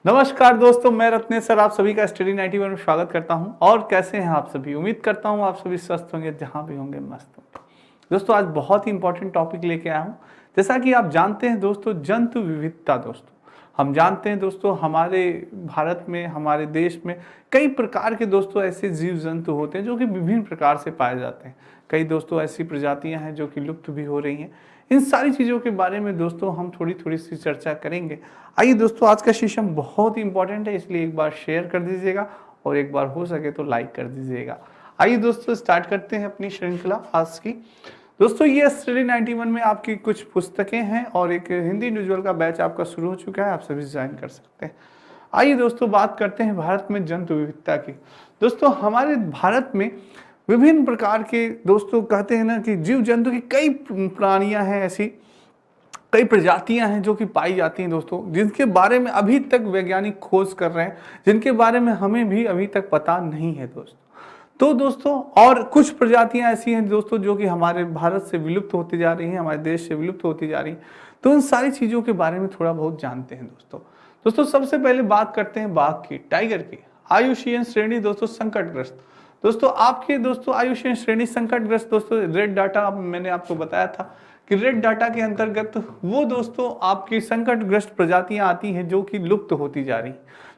नमस्कार दोस्तों, मैं रत्नेश सर आप सभी का स्टडी 91 में स्वागत करता हूं। और कैसे हैं आप सभी? उम्मीद करता हूं आप सभी स्वस्थ होंगे, जहां भी होंगे मस्त होंगे। दोस्तों आज बहुत ही इंपॉर्टेंट टॉपिक लेके आया हूं। जैसा कि आप जानते हैं दोस्तों, जंतु विविधता। दोस्तों हम जानते हैं दोस्तों, हमारे भारत में, हमारे देश में कई प्रकार के दोस्तों ऐसे जीव जंतु होते हैं जो कि विभिन्न प्रकार से पाए जाते हैं। कई दोस्तों ऐसी प्रजातियां हैं जो कि लुप्त भी हो रही हैं। इन सारी चीज़ों के बारे में दोस्तों हम थोड़ी थोड़ी सी चर्चा करेंगे। आइए दोस्तों, आज का सेशन बहुत ही इंपॉर्टेंट है, इसलिए एक बार शेयर कर दीजिएगा और एक बार हो सके तो लाइक कर दीजिएगा। आइए दोस्तों स्टार्ट करते हैं अपनी श्रृंखला आज की। दोस्तों ये स्टडी 91 में आपकी कुछ पुस्तकें हैं और एक हिंदी इंडिविजुअल का बैच आपका शुरू हो चुका है, आप सभी ज्वाइन कर सकते हैं। आइए दोस्तों बात करते हैं भारत में जंतु विविधता की। दोस्तों हमारे भारत में विभिन्न प्रकार के दोस्तों कहते हैं ना कि जीव जंतु की कई प्राणियां हैं, ऐसी कई प्रजातियां हैं जो कि पाई जाती हैं दोस्तों, जिनके बारे में अभी तक वैज्ञानिक खोज कर रहे हैं, जिनके बारे में हमें भी अभी तक पता नहीं है दोस्तों। तो दोस्तों और कुछ प्रजातियां ऐसी हैं दोस्तों जो कि हमारे भारत से विलुप्त होती जा रही हैं, हमारे देश से विलुप्त होती जा रही हैं। तो उन सारी चीज़ों के बारे में थोड़ा बहुत जानते हैं दोस्तों। दोस्तों सबसे पहले बात करते हैं बाघ की, टाइगर की। आयुषीयन श्रेणी दोस्तों संकटग्रस्त। दोस्तों आपके दोस्तों आयुषीयन श्रेणी संकटग्रस्त दोस्तों रेड डाटा मैंने आपको बताया था कि रेड डाटा के अंतर्गत वो दोस्तों आपकी संकटग्रस्त प्रजातियां आती हैं जो कि लुप्त होती जा रही।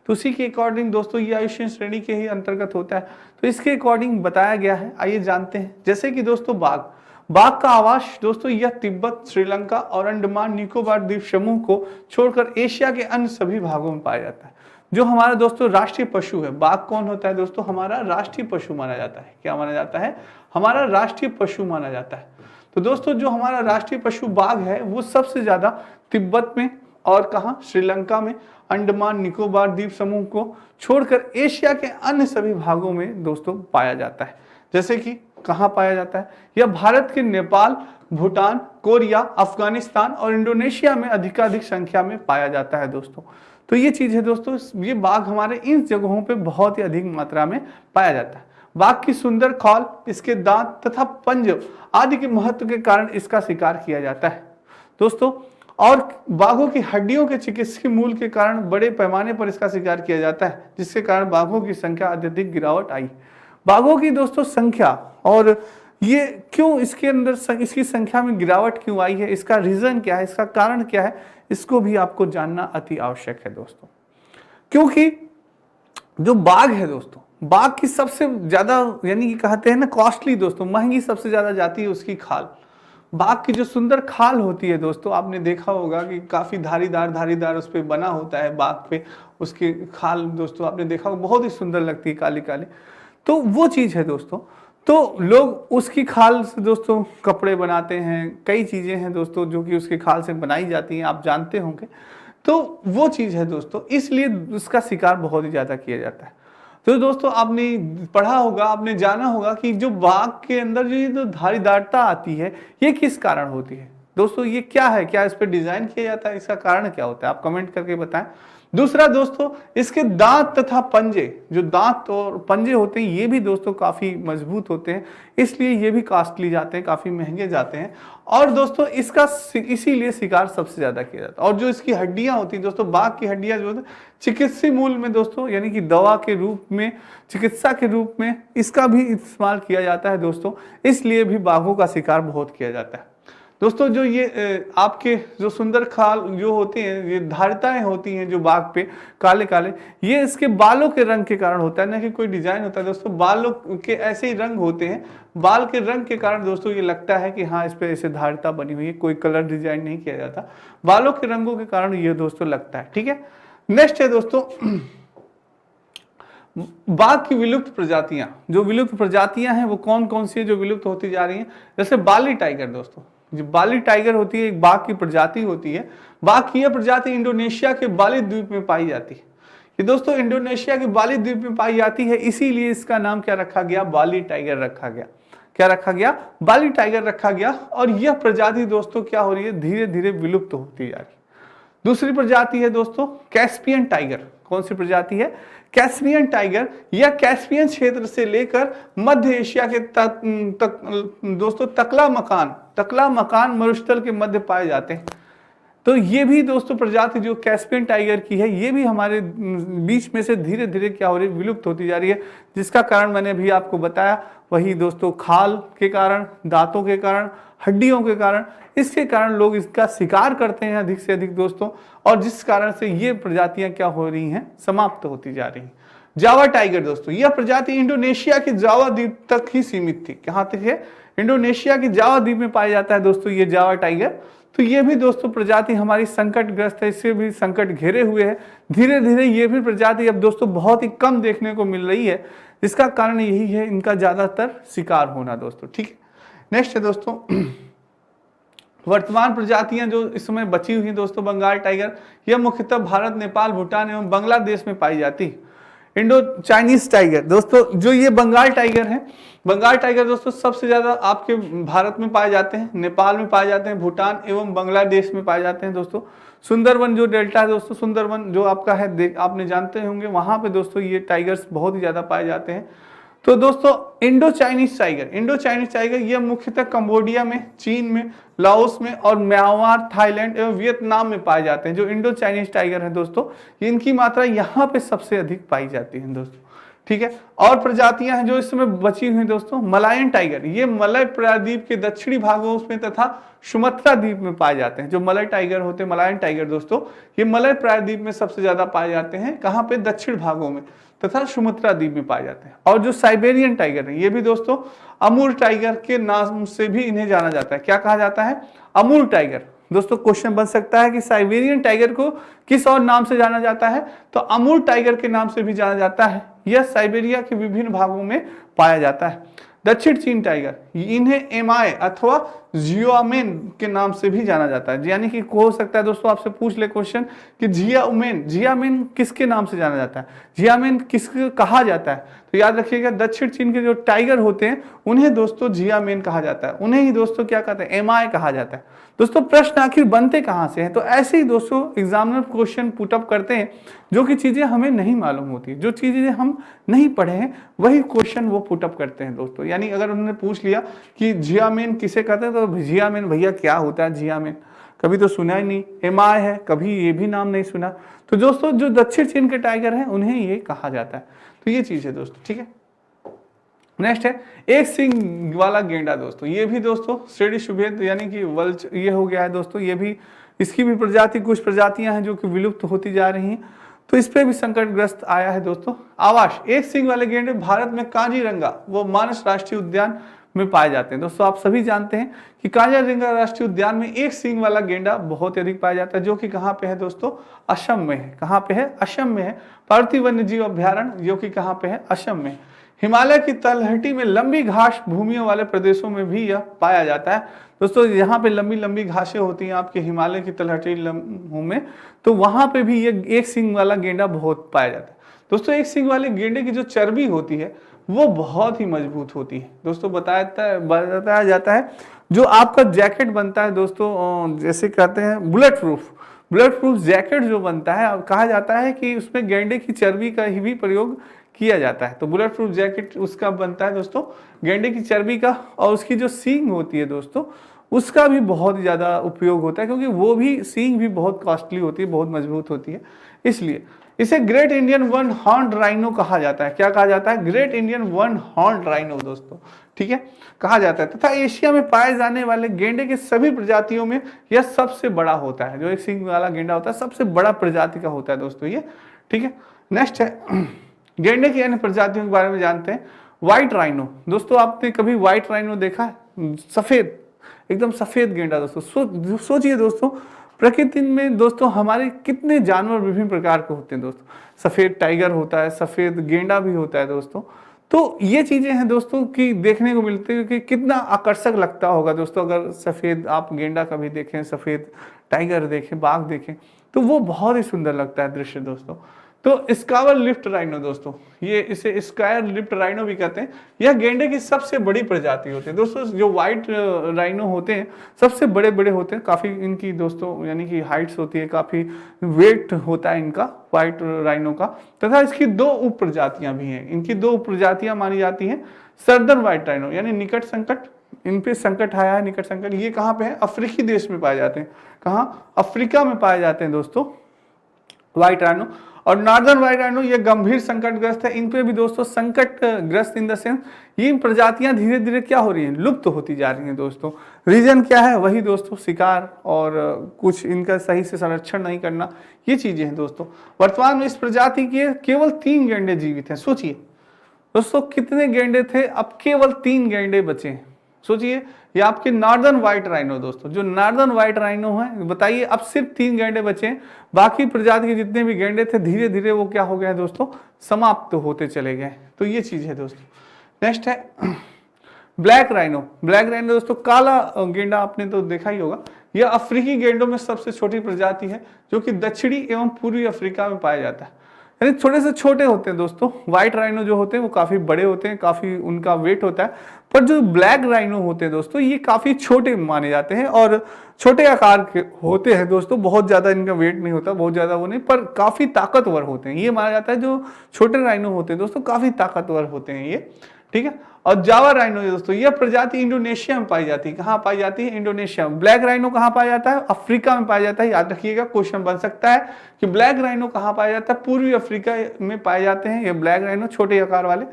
तो उसी के अकॉर्डिंग दोस्तों ये आयुषीयन श्रेणी के ही अंतर्गत होता है, तो इसके अकॉर्डिंग बताया गया है। आइए जानते हैं। जैसे कि दोस्तों बाघ का आवास दोस्तों यह तिब्बत, श्रीलंका और अंडमान निकोबार द्वीप समूह को छोड़कर एशिया के अन्य सभी भागों में पाया जाता है। जो हमारा दोस्तों राष्ट्रीय पशु है, बाघ कौन होता है दोस्तों? हमारा राष्ट्रीय पशु माना जाता है। क्या माना जाता है? हमारा राष्ट्रीय पशु माना जाता है। तो दोस्तों जो हमारा राष्ट्रीय पशु बाघ है वो सबसे ज्यादा तिब्बत में और कहा श्रीलंका में, अंडमान निकोबार द्वीप समूह को छोड़कर एशिया के अन्य सभी भागों में दोस्तों पाया जाता है। जैसे कि कहाँ पाया जाता है? यह भारत के नेपाल, भूटान, कोरिया, अफगानिस्तान और इंडोनेशिया में अधिकाधिक संख्या में पाया जाता है दोस्तों। तो ये चीज है दोस्तों, ये बाघ हमारे इन जगहों पे बहुत ही अधिक मात्रा में पाया जाता है। बाघ की सुंदर खाल, इसके दांत तथा पंज आदि के महत्व के कारण इसका शिकार किया जाता है दोस्तों। और बाघों की हड्डियों के चिकित्सीय मूल्य के कारण बड़े पैमाने पर इसका शिकार किया जाता है, जिसके कारण बाघों की संख्या अत्यधिक गिरावट आई। बाघों की दोस्तों संख्या और ये क्यों इसके अंदर इसकी संख्या में गिरावट क्यों आई है, इसका रीजन क्या है, इसका कारण क्या है, इसको भी आपको जानना अति आवश्यक है दोस्तों। क्योंकि जो बाघ है दोस्तों, बाघ की सबसे ज्यादा यानी कि कहते हैं ना कॉस्टली दोस्तों, महंगी सबसे ज्यादा जाती है उसकी खाल। बाघ की जो सुंदर खाल होती है दोस्तों, आपने देखा होगा कि काफी धारीदार उस पर बना होता है बाघ पे, उसकी खाल दोस्तों आपने देखा होगा बहुत ही सुंदर लगती है, काली काली। तो वो चीज है दोस्तों। तो लोग उसकी खाल से दोस्तों कपड़े बनाते हैं, कई चीजें हैं दोस्तों जो कि उसकी खाल से बनाई जाती हैं, आप जानते होंगे। तो वो चीज है दोस्तों, इसलिए उसका शिकार बहुत ही ज्यादा किया जाता है। तो दोस्तों आपने पढ़ा होगा, आपने जाना होगा कि जो बाघ के अंदर जो ये जो धारीदारता आती है ये किस कारण होती है दोस्तों? ये क्या है, क्या इस पर डिजाइन किया जाता है, इसका कारण क्या होता है? आप कमेंट करके बताएं। दूसरा दोस्तों, इसके दांत तथा पंजे, जो दांत और पंजे होते हैं ये भी दोस्तों काफी मजबूत होते हैं, इसलिए ये भी कॉस्टली जाते हैं, काफी महंगे जाते हैं। और दोस्तों इसका इसीलिए शिकार सबसे ज्यादा किया जाता है। और जो इसकी हड्डियां होती हैं दोस्तों, बाघ की हड्डियां जो होती है चिकित्सीय मूल्य में दोस्तों, यानी कि दवा के रूप में, चिकित्सा के रूप में इसका भी इस्तेमाल किया जाता है दोस्तों, इसलिए भी बाघों का शिकार बहुत किया जाता है दोस्तों। जो ये आपके जो सुंदर खाल जो होते हैं, ये धारिताएं होती हैं जो बाघ पे काले काले, ये इसके बालों के रंग के कारण होता है, ना कि कोई डिजाइन होता है दोस्तों। बालों के ऐसे ही रंग होते हैं, बाल के रंग के कारण दोस्तों ये लगता है कि हाँ इस पे ऐसे धारिता बनी हुई है, कोई कलर डिजाइन नहीं किया जाता, बालों के रंगों के कारण ये दोस्तों लगता है। ठीक है, नेक्स्ट है दोस्तों बाघ की विलुप्त प्रजातियां। जो विलुप्त प्रजातियां हैं वो कौन कौन सी है जो विलुप्त होती जा रही हैं? जैसे बाली टाइगर दोस्तों, जो बाली टाइगर होती है एक बाघ की प्रजाति होती है। बाघ की यह प्रजाति इंडोनेशिया के बाली द्वीप में पाई जाती है। ये दोस्तों इंडोनेशिया के बाली द्वीप में पाई जाती है, इसीलिए इसका नाम क्या रखा गया? बाली टाइगर रखा गया। क्या रखा गया? बाली टाइगर रखा गया। और यह प्रजाति दोस्तों क्या हो रही है? धीरे धीरे विलुप्त होती जा रही है। दूसरी प्रजाति है दोस्तों कैस्पियन टाइगर। कौन सी प्रजाति है? Caspian tiger. यह कैस्पियन क्षेत्र से लेकर मध्य एशिया के दोस्तों तकला मकान मरुस्थल के मध्य पाए जाते हैं। तो ये भी दोस्तों प्रजाति जो कैस्पियन टाइगर की है, ये भी हमारे बीच में से धीरे धीरे क्या हो रही है, विलुप्त होती जा रही है। जिसका कारण मैंने अभी आपको बताया, वही दोस्तों खाल के कारण, दांतों के कारण, हड्डियों के कारण, इसके कारण लोग इसका शिकार करते हैं अधिक से अधिक दोस्तों, और जिस कारण से ये प्रजातियां क्या हो रही हैं, समाप्त होती जा रही हैं। जावा टाइगर दोस्तों, यह प्रजाति इंडोनेशिया के जावा द्वीप तक ही सीमित थी। कहां तक है? इंडोनेशिया के जावा द्वीप में पाया जाता है दोस्तों ये जावा टाइगर। तो ये भी दोस्तों प्रजाति हमारी संकटग्रस्त है, इससे भी संकट घेरे हुए है। धीरे धीरे ये भी प्रजाति अब दोस्तों बहुत ही कम देखने को मिल रही है। इसका कारण यही है इनका ज्यादातर शिकार होना दोस्तों। ठीक है, नेक्स्ट है दोस्तों वर्तमान प्रजातियां जो इस समय बची हुई हैं दोस्तों, बंगाल टाइगर, यह मुख्यतः भारत, नेपाल, भूटान एवं बांग्लादेश में पाई जाती है। इंडो चाइनीज टाइगर दोस्तों, जो ये बंगाल टाइगर है, बंगाल टाइगर दोस्तों सबसे ज्यादा आपके भारत में पाए जाते हैं, नेपाल में पाए जाते हैं, भूटान एवं बांग्लादेश में पाए जाते हैं दोस्तों। सुंदरवन जो डेल्टा है दोस्तों, सुंदरवन जो आपका है आपने जानते होंगे, वहां पे दोस्तों ये टाइगर्स बहुत ही ज्यादा पाए जाते हैं। तो दोस्तों इंडो चाइनीज टाइगर यह मुख्यतः कंबोडिया में, चीन में, लाओस में और म्यांमार, थाईलैंड एवं वियतनाम में पाए जाते हैं। जो इंडो चाइनीज टाइगर है दोस्तों, इनकी मात्रा यहाँ पे सबसे अधिक पाई जाती है दोस्तों। ठीक है, और प्रजातियां हैं जो इस समय बची हुई दोस्तों, मलायन टाइगर, ये मलय प्रायद्वीप के दक्षिणी भागों में तथा सुमात्रा द्वीप में पाए जाते हैं। जो मलय टाइगर होते हैं, मलायन टाइगर दोस्तों, ये मलय प्रायद्वीप में सबसे ज्यादा पाए जाते हैं। कहाँ पे? दक्षिण भागों में तथा सुमात्रा द्वीप में पाए जाते हैं। और जो साइबेरियन टाइगर है, ये भी दोस्तों अमूर टाइगर के नाम से भी इन्हें जाना जाता है। क्या कहा जाता है? अमूर टाइगर। दोस्तों क्वेश्चन बन सकता है कि साइबेरियन टाइगर को किस और नाम से जाना जाता है? तो अमूर टाइगर के नाम से भी जाना जाता है। यह साइबेरिया के विभिन्न भागों में पाया जाता है। दक्षिण चीन टाइगर, इन्हें एमाय अथवा जियामेन के नाम से भी जाना जाता है। यानी कि हो सकता है दोस्तों आपसे पूछ ले क्वेश्चन कि जियामेन किसके नाम से जाना जाता है, जियामेन किसको कहा जाता है? तो याद रखिएगा, दक्षिण चीन के जो टाइगर होते हैं उन्हें दोस्तों जियामेन कहा जाता है, उन्हें ही दोस्तों क्या कहते हैं? एमाय कहा जाता है। दोस्तों प्रश्न आखिर बनते कहां से हैं? तो ऐसे ही दोस्तों एग्जामिनर क्वेश्चन पुटअप करते हैं जो कि चीजें हमें नहीं मालूम होती, जो चीजें हम नहीं पढ़े हैं वही क्वेश्चन वो पुटअप करते हैं दोस्तों। यानी अगर उन्होंने पूछ लिया कि जियामेन किसे कहते हैं, तो जियामेन भैया क्या होता है जियामेन, कभी तो सुना ही नहीं। एमाय है, कभी ये भी नाम नहीं सुना। तो दोस्तों जो दक्षिण चीन के टाइगर हैं उन्हें ये कहा जाता है। तो ये चीज है दोस्तों। ठीक है, नेक्स्ट है एक सिंग वाला गेंडा दोस्तों, ये भी दोस्तों श्रेणी शुभेद यानी कि वल्च ये हो गया है दोस्तों। ये भी, इसकी भी प्रजाति, कुछ प्रजातियां हैं जो कि विलुप्त होती जा रही हैं, तो इस पे भी संकटग्रस्त आया है दोस्तों। आवास एक सिंग वाले गेंडे भारत में काजीरंगा वो मानस राष्ट्रीय उद्यान में पाए जाते हैं। दोस्तों आप सभी जानते हैं कि काजीरंगा राष्ट्रीय उद्यान में एक सिंग वाला गेंडा बहुत अधिक पाया जाता है, जो कि कहाँ पे है दोस्तों? असम में है। कहाँ पे है? असम में है। भारतीय वन्य जीव अभ्यारण्य जो कि कहाँ पे है? असम में। हिमालय की तलहटी में लंबी घास भूमियों वाले प्रदेशों में भी यह पाया जाता है। दोस्तों यहाँ पे लंबी लंबी घासें होती हैं आपके हिमालय की तलहटी में, तो वहां पे भी ये एक सिंग वाला गेंडा बहुत पाया जाता है। दोस्तों एक सिंग वाले गेंडे की जो चर्बी होती है वो बहुत ही मजबूत होती है दोस्तों। बताया जाता है जो आपका जैकेट बनता है दोस्तों, जैसे कहते हैं बुलेट प्रूफ जैकेट जो बनता है, कहा जाता है कि उसमें गेंडे की चर्बी का ही भी प्रयोग किया जाता है। तो बुलेट प्रूफ जैकेट उसका बनता है दोस्तों गेंडे की चर्बी का, और उसकी जो सींग होती है दोस्तों उसका भी बहुत ज्यादा उपयोग होता है, क्योंकि वो भी सींग भी बहुत कॉस्टली होती है, बहुत मजबूत होती है। इसलिए इसे great Indian one horn rhino कहा जाता है। क्या कहा जाता है? Great Indian one horn rhino दोस्तों। ठीक है, कहा जाता है। तथा एशिया में पाए जाने वाले गेंडे के सभी प्रजातियों में यह सबसे बड़ा होता है। जो एक सींग वाला गेंडा होता है सबसे बड़ा प्रजाति का होता है दोस्तों ये। ठीक है, नेक्स्ट है गेंडे की अन्य प्रजातियों के बारे में जानते हैं। व्हाइट राइनो दोस्तों, आपने कभी व्हाइट राइनो देखा है? सफेद, एकदम सफेद गेंडा दोस्तों। सोचिए दोस्तों प्रकृति में दोस्तों हमारे कितने जानवर विभिन्न प्रकार के होते हैं दोस्तों। सफेद टाइगर होता है, सफेद गेंडा भी होता है दोस्तों। तो ये चीजें हैं दोस्तों कि देखने को मिलती है कि कितना आकर्षक लगता होगा दोस्तों। अगर सफेद आप गेंडा कभी देखें, सफेद टाइगर देखें, बाघ देखें, तो वो बहुत ही सुंदर लगता है दृश्य दोस्तों। तो स्कावर लिफ्ट राइनो दोस्तों, ये इसे स्कायर लिफ्ट राइनो भी कहते हैं। यह गेंडे की सबसे बड़ी प्रजाति होती है दोस्तों। जो व्हाइट राइनो होते हैं सबसे बड़े बड़े होते हैं, काफी इनकी दोस्तों यानी कि हाइट्स होती है, काफी वेट होता है इनका व्हाइट राइनो का। तथा इसकी दो उप प्रजातियां भी हैं। इनकी दो उप प्रजातियां मानी जाती हैं। सर्दर्न व्हाइट राइनो यानी निकट संकट इन पे संकट आया है, निकट संकट। ये कहाँ पे है? अफ्रीकी देश में पाए जाते हैं। कहाँ? अफ्रीका में पाए जाते हैं दोस्तों व्हाइट राइनो। और नॉर्दर्न व्हाइट राइनो ये गंभीर संकटग्रस्त है। इन पे भी दोस्तों संकटग्रस्त इन द सेंस ये प्रजातियां धीरे धीरे क्या हो रही हैं? लुप्त होती जा रही हैं दोस्तों। रीजन क्या है? वही दोस्तों शिकार और कुछ इनका सही से संरक्षण नहीं करना, ये चीजें हैं दोस्तों। वर्तमान में इस प्रजाति के केवल 3 गैंडे जीवित हैं। सोचिए दोस्तों कितने गैंडे थे, अब केवल 3 गैंडे बचे हैं। सोचिए ये आपके नॉर्दर्न व्हाइट राइनो दोस्तों, जो नॉर्दर्न व्हाइट राइनो है, बताइए अब सिर्फ 3 गैंडे बचे हैं। बाकी प्रजाति के जितने भी गैंडे थे धीरे धीरे वो क्या हो गए दोस्तों? समाप्त होते चले गए। तो ये चीज है दोस्तों। नेक्स्ट है ब्लैक राइनो। ब्लैक राइनो दोस्तों काला गेंडा आपने तो देखा ही होगा। यह अफ्रीकी गेंडों में सबसे छोटी प्रजाति है जो कि दक्षिणी एवं पूर्वी अफ्रीका में पाया जाता है। यानी छोटे से छोटे होते हैं दोस्तों। व्हाइट राइनो जो होते हैं वो काफी बड़े होते हैं, काफी उनका वेट होता है। पर जो ब्लैक राइनो होते हैं दोस्तों ये काफी छोटे माने जाते हैं और छोटे आकार के होते हैं दोस्तों। बहुत ज्यादा इनका वेट नहीं होता, बहुत ज्यादा वो नहीं, पर काफी ताकतवर होते हैं। ये माना जाता है जो छोटे राइनो होते हैं दोस्तों काफी ताकतवर होते हैं ये, ठीक है। और जावा राइनो दोस्तों यह प्रजाति इंडोनेशिया में पाई जाती है। कहाँ पाई जाती है? इंडोनेशिया में। ब्लैक राइनो कहाँ पाया जाता है? अफ्रीका में पाया जाता है। याद रखिएगा, क्वेश्चन बन सकता है कि ब्लैक राइनो कहाँ पाया जाता है? पूर्वी अफ्रीका में पाए जाते हैं ये ब्लैक राइनो, छोटे आकार वाले।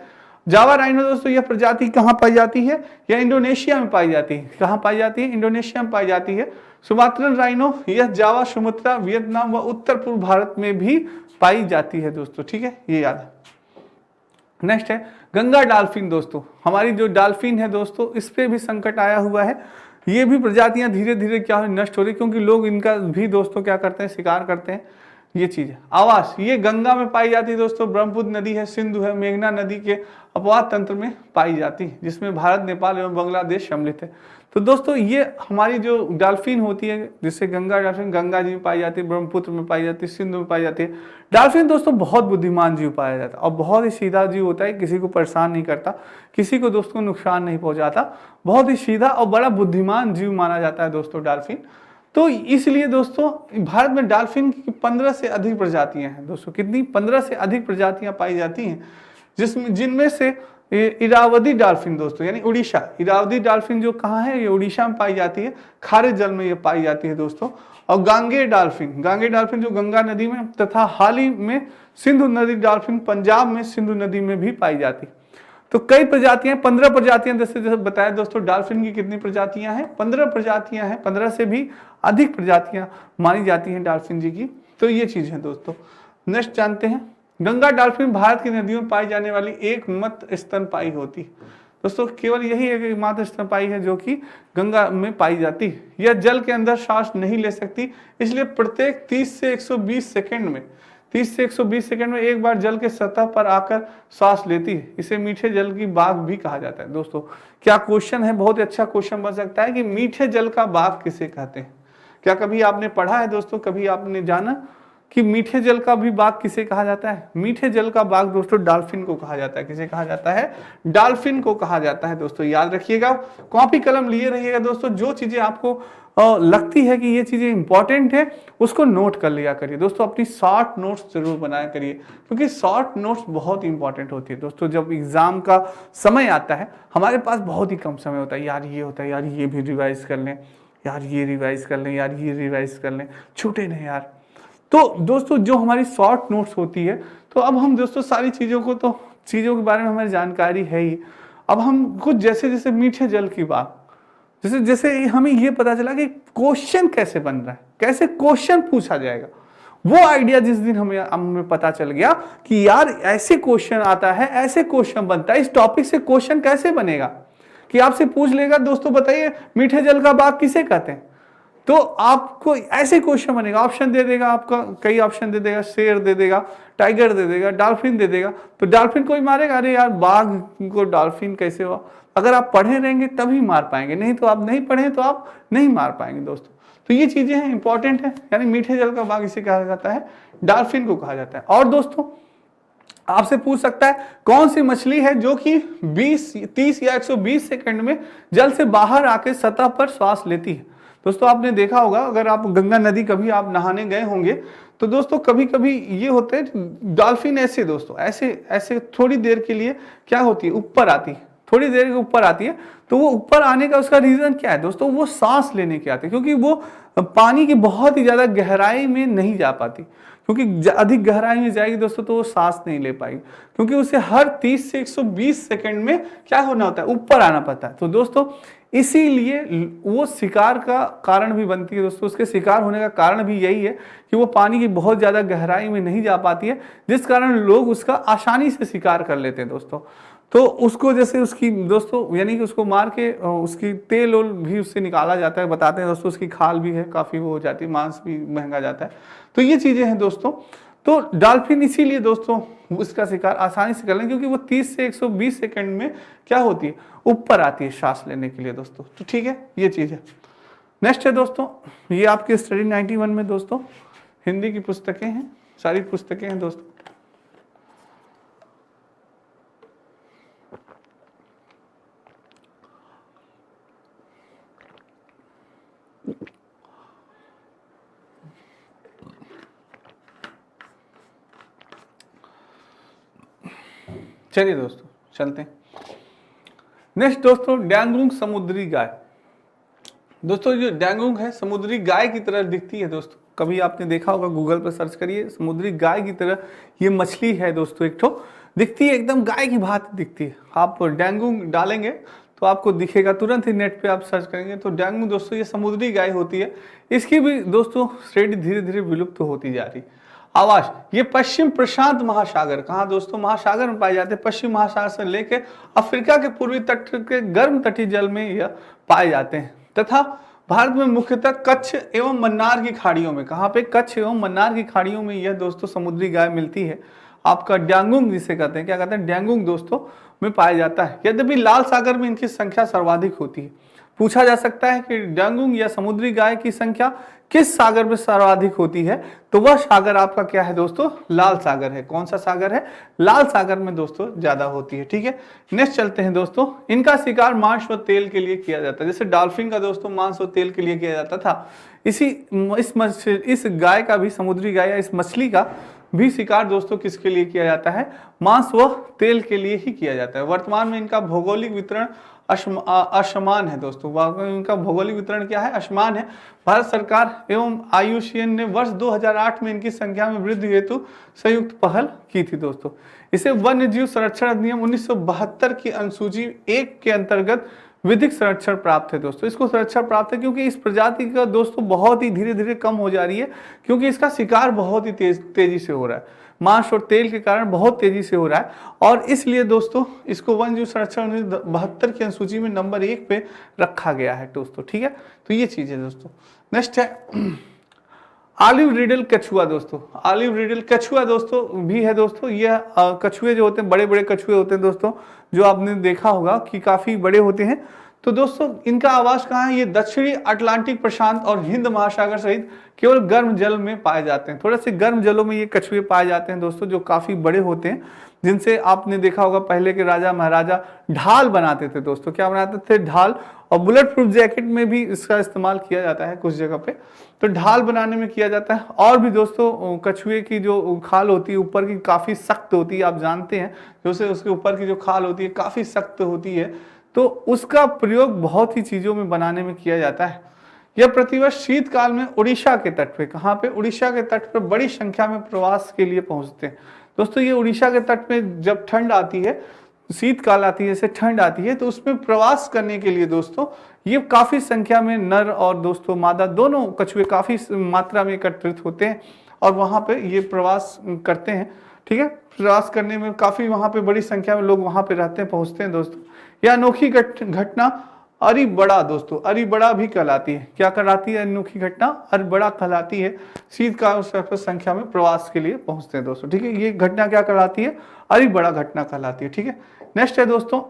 जावा राइनो दोस्तों यह प्रजाति कहाँ पाई जाती है? यह इंडोनेशिया में पाई जाती है। कहाँ पाई जाती है? इंडोनेशिया में पाई जाती है। सुमात्रन राइनो यह जावा, सुमात्रा, वियतनाम व उत्तर पूर्व भारत में भी पाई जाती है दोस्तों, ठीक है, ये याद है। नेक्स्ट है गंगा डॉल्फिन दोस्तों। हमारी जो डॉल्फिन है दोस्तों इस पे भी संकट आया हुआ है। ये भी प्रजातियां धीरे धीरे क्या नष्ट हो रही, क्योंकि लोग इनका भी दोस्तों क्या करते हैं? शिकार करते हैं। ये चीज है। आवास ये गंगा में पाई जाती है दोस्तों, ब्रह्मपुत्र नदी है, सिंधु है, मेघना नदी के अपवाद तंत्र में पाई जाती है, जिसमें भारत, नेपाल एवं बांग्लादेश सम्मिलित है। तो दोस्तों ये हमारी जो डॉल्फिन होती है, जिससे गंगा डॉल्फिन गंगा जी में पाई जाती है, ब्रह्मपुत्र में पाई जाती है, सिंधु में पाई जाती है। डॉल्फिन दोस्तों बहुत बुद्धिमान जीव पाया जाता है और बहुत ही सीधा जीव होता है, किसी को परेशान नहीं करता, किसी को दोस्तों नुकसान नहीं पहुंचाता, बहुत ही सीधा और बड़ा बुद्धिमान जीव माना जाता है दोस्तों डॉल्फिन। तो इसलिए दोस्तों भारत में डॉल्फिन की 15 से अधिक प्रजातियां हैं दोस्तों। कितनी? 15 से अधिक प्रजातियां पाई जाती हैं, जिनमें से इरावदी डॉल्फिन दोस्तों, यानी उड़ीसा, इरावदी डॉल्फिन जो कहाँ है? ये उड़ीसा में पाई जाती है, खारे जल में ये पाई जाती है दोस्तों। और गांगे डॉल्फिन जो गंगा नदी में तथा हाल ही में सिंधु नदी डॉल्फिन पंजाब में सिंधु नदी में भी पाई जाती है। तो कई प्रजातियां, 15 प्रजातियां जैसे बताया दोस्तों। डॉल्फिन की कितनी प्रजातियां हैं? 15 प्रजातियां हैं। 15 से भी अधिक प्रजातियां मानी जाती हैं डॉल्फिन जी की। तो ये चीज है दोस्तों। नेक्स्ट जानते हैं, गंगा डॉल्फिन भारत की नदियों में पाई जाने वाली एकमात्र स्तनपायी होती है दोस्तों। केवल यही एक मात्र स्तनपायी है जो कि गंगा में पाई जाती है। यह जल के अंदर सांस नहीं ले सकती, इसलिए प्रत्येक 30 से 120 सेकंड में 30 से 120 सेकंड में एक बार जल के सतह पर आकर सांस लेती है। इसे मीठे जल की बाघ भी कहा जाता है दोस्तों। क्या क्वेश्चन है, बहुत अच्छा क्वेश्चन बन सकता है कि मीठे जल का बाघ किसे कहते हैं? क्या कभी आपने पढ़ा है दोस्तों? कभी आपने जाना कि मीठे जल का भी बाघ किसे कहा जाता है? मीठे जल का बाघ दोस्तों डॉल्फिन को कहा जाता है। किसे कहा जाता है? डॉल्फिन को कहा जाता है दोस्तों। याद रखिएगा, कॉपी कलम लिए रहिएगा दोस्तों। जो चीजें आपको लगती है कि ये चीजें इंपॉर्टेंट है उसको नोट कर लिया करिए दोस्तों। अपनी शॉर्ट नोट्स जरूर बनाया करिए, क्योंकि शॉर्ट नोट्स बहुत इंपॉर्टेंट होती है दोस्तों। जब एग्जाम का समय आता है हमारे पास बहुत ही कम समय होता है, यार ये होता है, यार ये भी रिवाइज कर लें, यार ये रिवाइज कर लें, यार ये रिवाइज कर लें, छूटे नहीं यार। तो दोस्तों जो हमारी शॉर्ट नोट्स होती है, तो अब हम दोस्तों सारी चीज़ों के बारे में हमारी जानकारी है ही। अब हम कुछ जैसे जैसे मीठे जल की बात, जैसे जैसे हमें ये पता चला कि क्वेश्चन कैसे बन रहा है, कैसे क्वेश्चन पूछा जाएगा, वो आइडिया जिस दिन हमें पता चल गया कि यार ऐसे क्वेश्चन आता है, ऐसे क्वेश्चन बनता है, इस टॉपिक से क्वेश्चन कैसे बनेगा, कि आपसे पूछ लेगा दोस्तों बताइए मीठे जल का बाघ किसे कहते हैं, तो आपको ऐसे क्वेश्चन बनेगा। ऑप्शन दे देगा, आपका कई ऑप्शन दे देगा, शेर दे देगा, टाइगर दे देगा, डॉल्फिन दे देगा। तो डॉल्फिन को ही मारेगा, अरे यार बाघ को डॉल्फिन कैसे हुआ? अगर आप पढ़े रहेंगे तभी मार पाएंगे, नहीं तो आप नहीं पढ़े तो आप नहीं मार पाएंगे दोस्तों। तो ये चीजें हैं, इंपॉर्टेंट है। यानी मीठे जल का बाघ इसे कहा जाता है, डॉल्फिन को कहा जाता है। और दोस्तों आपसे पूछ सकता है कौन सी मछली है जो कि 20, 30 या 120 सेकंड में जल से बाहर आके सतह पर श्वास लेती है। दोस्तों आपने देखा होगा, अगर आप गंगा नदी कभी आप नहाने गए होंगे तो दोस्तों कभी कभी ये होते हैं डॉल्फिन ऐसे दोस्तों ऐसे थोड़ी देर के लिए क्या होती है, ऊपर आती है, थोड़ी देर के ऊपर आती है, तो वो ऊपर आने का उसका रीजन क्या है दोस्तों, वो सांस लेने के आते हैं, क्योंकि वो पानी की बहुत ही ज्यादा गहराई में नहीं जा पाती, क्योंकि अधिक गहराई में जाएगी दोस्तों तो वो सांस नहीं ले पाएगी, क्योंकि उसे हर 30 से 120 सेकंड में क्या होना होता है, ऊपर आना पड़ता है। तो दोस्तों इसीलिए वो शिकार का कारण भी बनती है दोस्तों, उसके शिकार होने का कारण भी यही है कि वो पानी की बहुत ज़्यादा गहराई में नहीं जा पाती है, जिस कारण लोग उसका आसानी से शिकार कर लेते हैं दोस्तों। तो उसको जैसे उसकी दोस्तों यानी कि उसको मार के उसकी तेल ओल भी उससे निकाला जाता है, बताते हैं दोस्तों, उसकी खाल भी है, काफ़ी वो हो जाती है, मांस भी महंगा जाता है। तो ये चीज़ें हैं दोस्तों। तो डॉल्फिन इसीलिए दोस्तों उसका शिकार आसानी से कर लें, क्योंकि वो 30 से 120 सेकंड में क्या होती है, ऊपर आती है सांस लेने के लिए दोस्तों। तो ठीक है, ये चीज़ है। नेक्स्ट है दोस्तों, ये आपके स्टडी 91 में दोस्तों हिंदी की पुस्तकें हैं, सारी पुस्तकें हैं दोस्तों। चलिए दोस्तों चलते हैं। नेक्स्ट दोस्तों, डैंगुंग समुद्री गाय। दोस्तों जो डैंगुंग है समुद्री गाय की तरह दिखती है दोस्तों, कभी आपने देखा होगा, गूगल पर सर्च करिए, समुद्री गाय की तरह ये मछली है दोस्तों, एक ठो दिखती है, एकदम गाय की भांति दिखती है। आप डैंगुंग डालेंगे तो आपको दिखेगा, तुरंत ही नेट पे आप सर्च करेंगे तो डैंगुंग दोस्तों ये समुद्री गाय होती है। इसकी भी दोस्तों श्रेणी धीरे धीरे विलुप्त होती जा रही। आवास, ये पश्चिम प्रशांत महासागर, कहाँ दोस्तों, महासागर में पाए जाते हैं। पश्चिम महासागर से लेकर अफ्रीका के पूर्वी तट के गर्म तटीय जल में यह पाए जाते हैं, तथा भारत में मुख्यतः कच्छ एवं मन्नार की खाड़ियों में, कहाँ पे, कच्छ एवं मन्नार की खाड़ियों में यह दोस्तों समुद्री गाय मिलती है। आपका डैंगुंग जिसे कहते हैं, क्या कहते हैं, डैंगुंग दोस्तों में पाया जाता है। यद्यपि लाल सागर में इनकी संख्या सर्वाधिक होती है। पूछा जा सकता है कि डैंगुंग या समुद्री गाय की संख्या किस सागर में सर्वाधिक होती है, तो वह सागर आपका क्या है दोस्तों, लाल सागर है। कौन सा सागर है, लाल सागर में दोस्तों ज्यादा होती है। ठीक है, नेक्स्ट चलते हैं दोस्तों। इनका शिकार मांस व तेल के लिए किया जाता है, जैसे डॉल्फिन का दोस्तों मांस व तेल के लिए किया जाता था, इस गाय का भी, समुद्री गाय या इस मछली का भी शिकार दोस्तों किसके लिए किया जाता है, मांस व तेल के लिए ही किया जाता है। वर्तमान में इनका भौगोलिक वितरण असमान है दोस्तों, इनका भौगोलिक वितरण क्या है, असमान है। भारत सरकार एवं IUCN ने वर्ष 2008 में इनकी संख्या में वृद्धि हेतु संयुक्त पहल की थी दोस्तों। इसे वन्य जीव संरक्षण अधिनियम 1972 की अनुसूची 1 के अंतर्गत विधिक संरक्षण प्राप्त है दोस्तों। इसको संरक्षण प्राप्त है क्योंकि इस प्रजाति का दोस्तों बहुत ही धीरे धीरे कम हो जा रही है, क्योंकि इसका शिकार बहुत ही तेजी से हो रहा है, मांस और तेल के कारण बहुत तेजी से हो रहा है, और इसलिए दोस्तों इसको वन्य जीव संरक्षण 1972 की अनुसूची में नंबर 1 पे रखा गया है दोस्तों। ठीक है, तो ये चीज है दोस्तों। नेक्स्ट है ऑलिव रिडल कछुआ दोस्तों। ऑलिव रिडल कछुआ दोस्तों भी है दोस्तों। यह कछुए जो होते हैं, बड़े बड़े कछुए होते हैं दोस्तों, जो आपने देखा होगा कि काफी बड़े होते हैं। तो दोस्तों इनका आवास कहाँ है, ये दक्षिणी अटलांटिक प्रशांत और हिंद महासागर सहित केवल गर्म जल में पाए जाते हैं। थोड़े से गर्म जलों में ये कछुए पाए जाते हैं दोस्तों, जो काफी बड़े होते हैं, जिनसे आपने देखा होगा पहले के राजा महाराजा ढाल बनाते थे दोस्तों। क्या बनाते थे, ढाल। और बुलेट प्रूफ जैकेट में भी इसका इस्तेमाल किया जाता है कुछ जगह पे, तो ढाल बनाने में किया जाता है। और भी दोस्तों कछुए की जो खाल होती है ऊपर की काफी सख्त होती है, आप जानते हैं, जैसे उसके ऊपर की जो खाल होती है काफी सख्त होती है, तो उसका प्रयोग बहुत ही चीजों में बनाने में किया जाता है। यह प्रतिवर्ष शीतकाल में उड़ीसा के तट पे, कहाँ पे, उड़ीसा के तट पर बड़ी संख्या में प्रवास के लिए पहुंचते हैं दोस्तों। ये उड़ीसा के तट पे जब ठंड आती है, शीतकाल आती है, जैसे ठंड आती है, तो उसमें प्रवास करने के लिए दोस्तों ये काफी संख्या में नर और दोस्तों मादा दोनों कछुए काफी मात्रा में एकत्रित होते हैं और वहां पे ये प्रवास करते हैं। ठीक है, प्रवास करने में काफी वहां पे बड़ी संख्या में लोग वहां पे रहते हैं, पहुंचते हैं दोस्तों। यह अनोखी घटना अरिबड़ा दोस्तों, अरिबड़ा भी कहलाती है। क्या कहलाती है, अनोखी घटना अरिबड़ा कहलाती है। शीतकाल संख्या में प्रवास के लिए पहुंचते हैं दोस्तों। ठीक है, ये घटना क्या कहलाती है, अरिबड़ा घटना कहलाती है। ठीक है, नेक्स्ट है दोस्तों,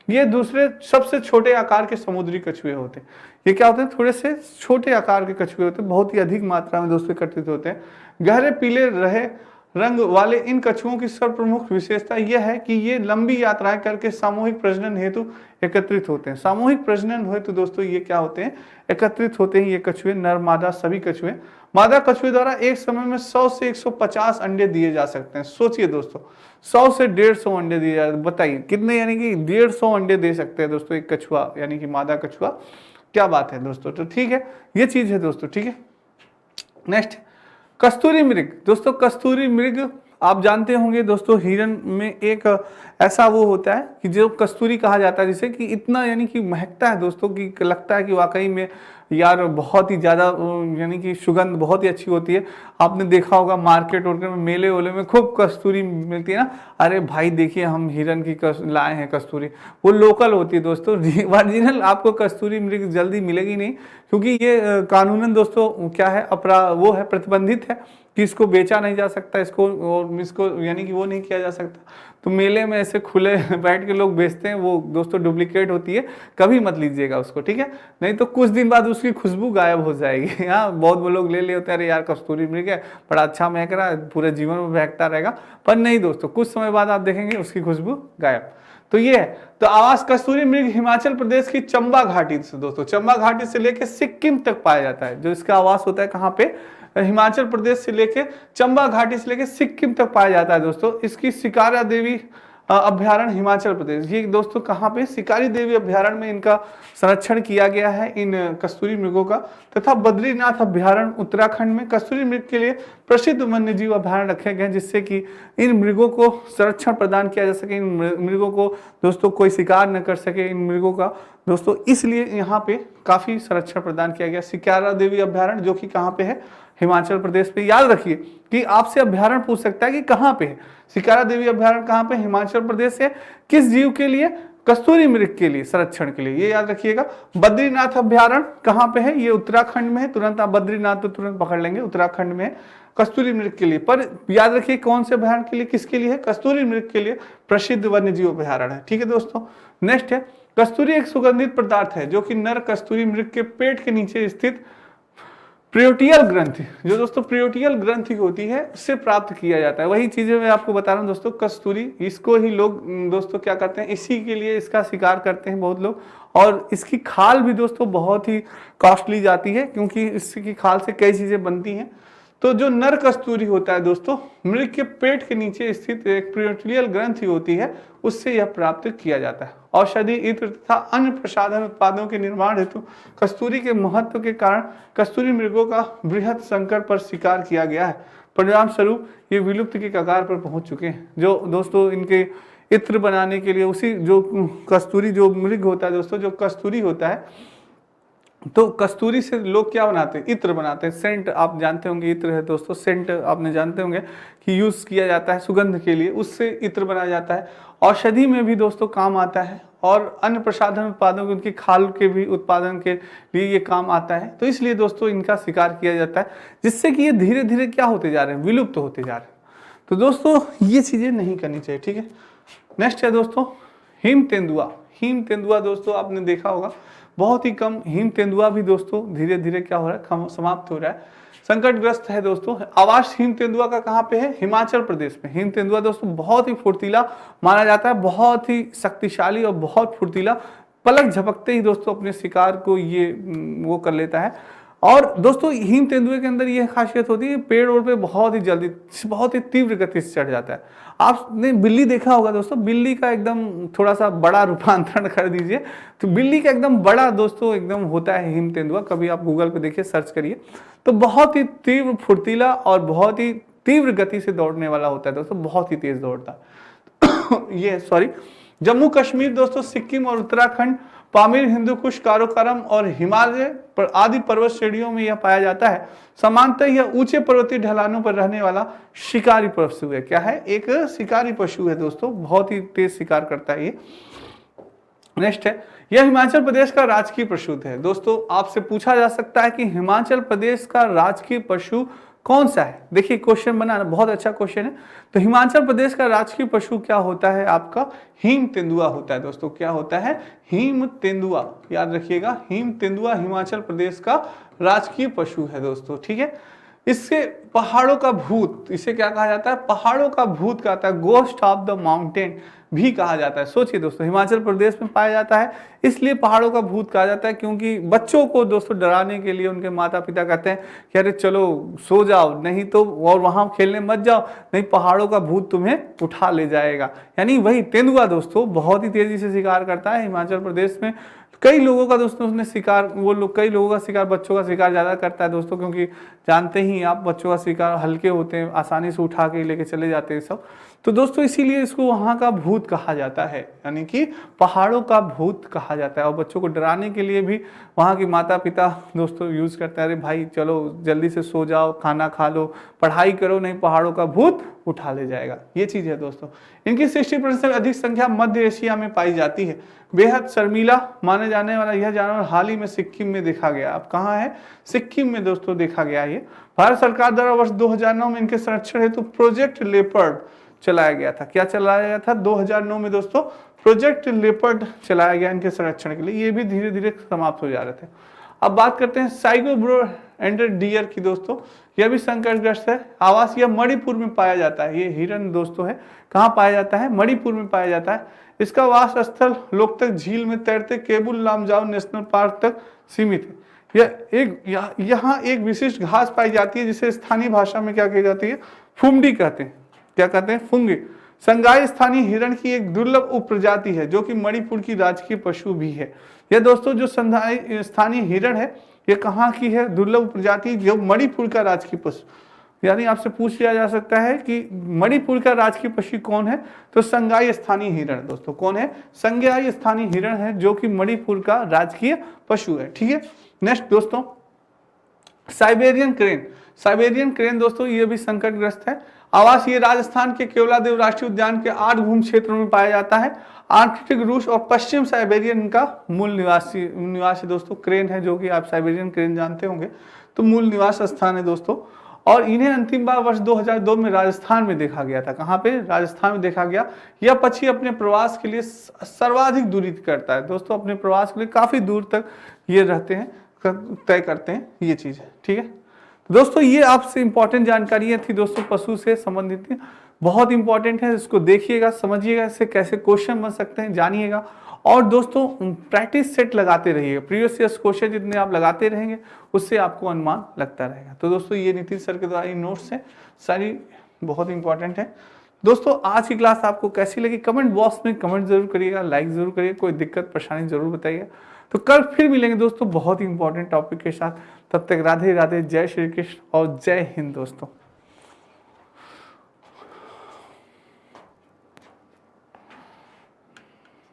ये दूसरे सबसे छोटे आकार के समुद्री कछुए होते हैं। ये क्या होते हैं, थोड़े से छोटे आकार के कछुए होते हैं, बहुत ही अधिक मात्रा में दोस्तों एकत्रित होते हैं। गहरे पीले रंग वाले इन कछुओं की सर्वप्रमुख विशेषता यह है कि ये लंबी यात्राएं करके सामूहिक प्रजनन हेतु एकत्रित होते हैं। सामूहिक प्रजनन हेतु दोस्तों ये क्या होते हैं, एकत्रित होते हैं ये कछुए, नर मादा सभी कछुए। मादा कछुए द्वारा एक समय में 100 से 150 अंडे दिए जा सकते हैं। सोचिए दोस्तों, 100 से 150 अंडे दिए जा, बताइए कितने, यानी कि 150 अंडे दे सकते हैं दोस्तों एक कछुआ, यानी कि मादा कछुआ। क्या बात है दोस्तों, तो ठीक है, ये चीज है दोस्तों, ठीक है। नेक्स्ट, कस्तूरी मृग। दोस्तों कस्तूरी मृग आप जानते होंगे दोस्तों, हिरन में एक ऐसा वो होता है कि जो कस्तूरी कहा जाता है, जिसे कि इतना यानी कि महकता है दोस्तों कि लगता है कि वाकई में यार बहुत ही ज़्यादा, यानी कि सुगंध बहुत ही अच्छी होती है। आपने देखा होगा मार्केट वार्केट में, मेले वेले में खूब कस्तूरी मिलती है ना। अरे भाई देखिए हम हिरन की लाए हैं कस्तूरी, वो लोकल होती है दोस्तों, ओरिजिनल आपको कस्तूरी मृग जल्दी मिलेगी नहीं, क्योंकि ये कानूनन दोस्तों क्या है, वो है, प्रतिबंधित है कि इसको बेचा नहीं जा सकता, इसको यानी कि वो नहीं किया जा सकता। तो मेले में ऐसे खुले बैठ के लोग बेचते हैं, वो दोस्तों डुप्लीकेट होती है, कभी मत लीजिएगा उसको, ठीक है। नहीं तो कुछ दिन बाद उसकी खुशबू गायब हो जाएगी। हाँ, बहुत वो लोग ले होते हैं, अरे यार कस्तूरी मृग है, बड़ा अच्छा महक रहा है, पूरे जीवन में महकता रहेगा, पर नहीं दोस्तों, कुछ समय बाद आप देखेंगे उसकी खुशबू गायब। तो ये है, तो आवास कस्तूरी मृग हिमाचल प्रदेश की चंबा घाटी से दोस्तों, चंबा घाटी से लेकर सिक्किम तक पाया जाता है। जो इसका आवास होता है कहाँ पे, हिमाचल प्रदेश से लेके चंबा घाटी से लेके सिक्किम तक पाया जाता है दोस्तों। इसकी शिकारा देवी अभ्यारण्य हिमाचल प्रदेश, ये दोस्तों कहाँ पे, शिकारी देवी अभ्यारण्य में इनका संरक्षण किया गया है इन कस्तूरी मृगों का। तथा बद्रीनाथ अभ्यारण्य उत्तराखंड में कस्तूरी मृग के लिए प्रसिद्ध वन्यजीव अभ्यारण्य रखे गए, जिससे कि इन मृगों को संरक्षण प्रदान किया जा सके, इन मृगों को दोस्तों कोई शिकार न कर सके इन मृगों का दोस्तों, इसलिए यहाँ पे काफी संरक्षण प्रदान किया गया। शिकारा देवी अभ्यारण्य जो कि कहाँ पे है, हिमाचल प्रदेश पे। याद रखिए कि आपसे अभ्यारण्य पूछ सकता है कि कहाँ पे है, शिकारा देवी अभ्यारण्य कहाँ पे, हिमाचल प्रदेश से, किस जीव के लिए, कस्तूरी मृग के लिए, संरक्षण के लिए, ये याद रखिएगा। बद्रीनाथ अभ्यारण्य कहाँ पे है, ये उत्तराखंड में है, तुरंत आप बद्रीनाथ तो तुरंत पकड़ लेंगे, उत्तराखंड में है, कस्तूरी मृग के लिए। पर याद रखिए कौन से अभ्यारण्य के लिए, किसके लिए है, कस्तूरी मृग के लिए प्रसिद्ध वन्यजीव अभ्यारण्य है, ठीक है दोस्तों। नेक्स्ट है, कस्तूरी एक सुगंधित पदार्थ है जो कि नर कस्तूरी मृग के पेट के नीचे स्थित प्रियोटियल ग्रंथि, जो दोस्तों प्रियोटियल ग्रंथि होती है, उससे प्राप्त किया जाता है। वही चीजें मैं आपको बता रहा हूँ दोस्तों, कस्तूरी, इसको ही लोग दोस्तों क्या करते हैं, इसी के लिए इसका शिकार करते हैं बहुत लोग। और इसकी खाल भी दोस्तों बहुत ही कॉस्टली जाती है, क्योंकि इसकी खाल से कई चीजें बनती हैं। तो जो नर कस्तूरी होता है दोस्तों, मृग के पेट के नीचे स्थित एक प्रियोटियल ग्रंथि होती है, उससे यह प्राप्त किया जाता है। औषधि, इत्र तथा अन्य प्रसाधन उत्पादों के निर्माण हेतु कस्तूरी के महत्व के कारण कस्तूरी मृगों का बृहद संकर पर शिकार किया गया है। परिणाम स्वरूप ये विलुप्त के कगार पर पहुंच चुके हैं। जो दोस्तों इनके इत्र बनाने के लिए, उसी जो कस्तूरी जो मृग होता है दोस्तों, जो कस्तूरी होता है, तो कस्तूरी से लोग क्या बनाते हैं, इत्र बनाते हैं। सेंट आप जानते होंगे, इत्र है दोस्तों, सेंट आपने जानते होंगे कि यूज किया जाता है सुगंध के लिए, उससे इत्र बनाया जाता है। औषधि में भी दोस्तों काम आता है, और अन्य प्रसाधन उत्पादों के, उनकी खाल के भी उत्पादन के लिए ये काम आता है। तो इसलिए दोस्तों इनका शिकार किया जाता है, जिससे कि ये धीरे धीरे क्या होते जा रहे हैं, विलुप्त होते जा रहे हैं। तो दोस्तों ये चीजें नहीं करनी चाहिए, ठीक है। नेक्स्ट है दोस्तों हिम तेंदुआ। हिम तेंदुआ दोस्तों आपने देखा होगा, बहुत ही कम हिम तेंदुआ भी दोस्तों धीरे धीरे क्या हो रहा है, समाप्त हो रहा है, संकटग्रस्त है दोस्तों। आवास हिम तेंदुआ का कहाँ पे है, हिमाचल प्रदेश में। हिम तेंदुआ दोस्तों बहुत ही फुर्तीला माना जाता है, बहुत ही शक्तिशाली और बहुत फुर्तीला, पलक झपकते ही दोस्तों अपने शिकार को ये वो कर लेता है। और दोस्तों हिम तेंदुए के अंदर यह खासियत होती है, पेड़ ओड़ पे बहुत ही जल्दी, बहुत ही तीव्र गति से चढ़ जाता है। आपने बिल्ली देखा होगा दोस्तों, बिल्ली का एकदम थोड़ा सा बड़ा रूपांतरण कर दीजिए, तो बिल्ली का एकदम बड़ा दोस्तों एकदम होता है हिम तेंदुआ। कभी आप गूगल पे देखिए, सर्च करिए, तो बहुत ही तीव्र, फुर्तीला और बहुत ही तीव्र गति से दौड़ने वाला होता है दोस्तों, बहुत ही तेज दौड़ता है। ये सॉरी, जम्मू कश्मीर दोस्तों, सिक्किम और उत्तराखंड, पामीर, हिंदुकुश, काराकोरम और हिमालय पर आदि पर्वत श्रेणियों में यह पाया जाता है। सामान्यतः यह ऊंचे पर्वतीय ढलानों पर रहने वाला शिकारी पशु है। क्या है, एक शिकारी पशु है दोस्तों, बहुत ही तेज शिकार करता है ये। नेक्स्ट है, यह हिमाचल प्रदेश का राजकीय पशु है। दोस्तों आपसे पूछा जा सकता है कि हिमाचल प्रदेश का राजकीय पशु कौन सा है। देखिए क्वेश्चन बनाना बहुत अच्छा क्वेश्चन है। तो हिमाचल प्रदेश का राजकीय पशु क्या होता है, आपका हिम तेंदुआ होता है दोस्तों। क्या होता है, हिम तेंदुआ, याद रखिएगा, हिम तेंदुआ हिमाचल प्रदेश का राजकीय पशु है दोस्तों, ठीक है। इससे पहाड़ों का भूत, इसे क्या कहा जाता है, पहाड़ों का भूत कहता है, गोस्ट ऑफ द माउंटेन भी कहा जाता है। सोचिए दोस्तों, हिमाचल प्रदेश में पाया जाता है, इसलिए पहाड़ों का भूत कहा जाता है, क्योंकि बच्चों को दोस्तों डराने के लिए उनके माता पिता कहते हैं कि अरे चलो सो जाओ, नहीं तो और वहां खेलने मत जाओ, नहीं पहाड़ों का भूत तुम्हें उठा ले जाएगा। यानी वही तेंदुआ दोस्तों बहुत ही तेजी से शिकार करता है हिमाचल प्रदेश में। कई लोगों का दोस्तों उसने शिकार, वो लोग कई लोगों का शिकार, बच्चों का शिकार ज़्यादा करता है दोस्तों, क्योंकि जानते ही आप बच्चों का शिकार हल्के होते हैं, आसानी से उठा के लेके चले जाते हैं सब। तो दोस्तों इसीलिए इसको वहाँ का भूत कहा जाता है, यानी कि पहाड़ों का भूत कहा जाता है। और बच्चों को डराने के लिए भी वहाँ की माता पिता दोस्तों यूज़ करते हैं, अरे भाई चलो जल्दी से सो जाओ, खाना खा लो, पढ़ाई करो, नहीं पहाड़ों का भूत उठा ले जाएगा। ये चीज़ है दोस्तों। इनकी 60% अधिक संख्या मध्य एशिया में पाई जाती है। बेहद शर्मीला माने जाने वाला यह जानवर हाल ही में सिक्किम में देखा गया। अब कहाँ है, सिक्किम में दोस्तों देखा गया। ये भारत सरकार द्वारा वर्ष 2009 में इनके संरक्षण हेतु प्रोजेक्ट लेपर्ड चलाया गया था। क्या चलाया गया था 2009 में दोस्तों, प्रोजेक्ट लेपर्ड चलाया गया इनके संरक्षण के लिए। ये भी धीरे धीरे समाप्त हो जा रहे थे। अब बात करते हैं साइगोब्रो एंडर डियर की दोस्तों, यह भी संकटग्रस्त है। आवास यह मणिपुर में पाया जाता है। ये हिरन दोस्तों है, कहाँ पाया जाता है, मणिपुर में पाया जाता है। इसका वास स्थल लोकतक झील में तैरते केबुल लामजाओ नेशनल पार्क तक सीमित है। यहाँ एक विशिष्ट घास पाई जाती है जिसे स्थानीय भाषा में क्या कही जाती है, फुमडी कहते हैं। क्या कहते हैं, फुंगी। संगाई स्थानीय हिरण की एक दुर्लभ उपप्रजाति है जो कि मणिपुर की राजकीय पशु भी है। यह दोस्तों जो स्थानीय हिरण है, ये कहाँ की है, दुर्लभ प्रजाति, जो मणिपुर का राजकीय पशु। यानी आपसे पूछ लिया जा सकता है कि मणिपुर का राजकीय पशु कौन है, तो संगाई स्थानीय हिरण दोस्तों। कौन है, संगाई स्थानीय हिरण है जो कि मणिपुर का राजकीय पशु है। ठीक है, नेक्स्ट दोस्तों साइबेरियन क्रेन। साइबेरियन क्रेन दोस्तों ये भी संकटग्रस्त है। आवास ये राजस्थान के केवलादेव राष्ट्रीय उद्यान के 8 भूमि क्षेत्रों में पाया जाता है। आर्कटिक रूस और पश्चिम साइबेरियन का मूल निवासी दोस्तों क्रेन है, जो कि आप साइबेरियन क्रेन जानते होंगे, तो मूल निवास स्थान है दोस्तों। और इन्हें अंतिम बार वर्ष 2002 में राजस्थान में देखा गया था। कहाँ पे, राजस्थान में देखा गया। यह पक्षी अपने प्रवास के लिए सर्वाधिक दूरी करता है दोस्तों, अपने प्रवास के लिए काफी दूर तक ये रहते हैं, तय करते हैं, ये चीज है। ठीक है दोस्तों, ये आपसे इंपॉर्टेंट जानकारियां थी दोस्तों, पशु से संबंधित थी, बहुत इंपॉर्टेंट है। इसको देखिएगा, समझिएगा, इससे कैसे क्वेश्चन बन सकते हैं जानिएगा। और दोस्तों प्रैक्टिस सेट लगाते रहिएगा, प्रीवियस ईयर क्वेश्चन जितने आप लगाते रहेंगे उससे आपको अनुमान लगता रहेगा। तो दोस्तों ये नीतीश सर के द्वारा नोट्स हैं, सारी बहुत इंपॉर्टेंट है। दोस्तों आज की क्लास आपको कैसी लगी कमेंट बॉक्स में कमेंट जरूर करिएगा, लाइक जरूर करिएगा, कोई दिक्कत परेशानी जरूर बताइएगा। तो कल फिर मिलेंगे दोस्तों बहुत ही इंपॉर्टेंट टॉपिक के साथ। तब तक राधे राधे, जय श्री कृष्ण और जय हिंद दोस्तों।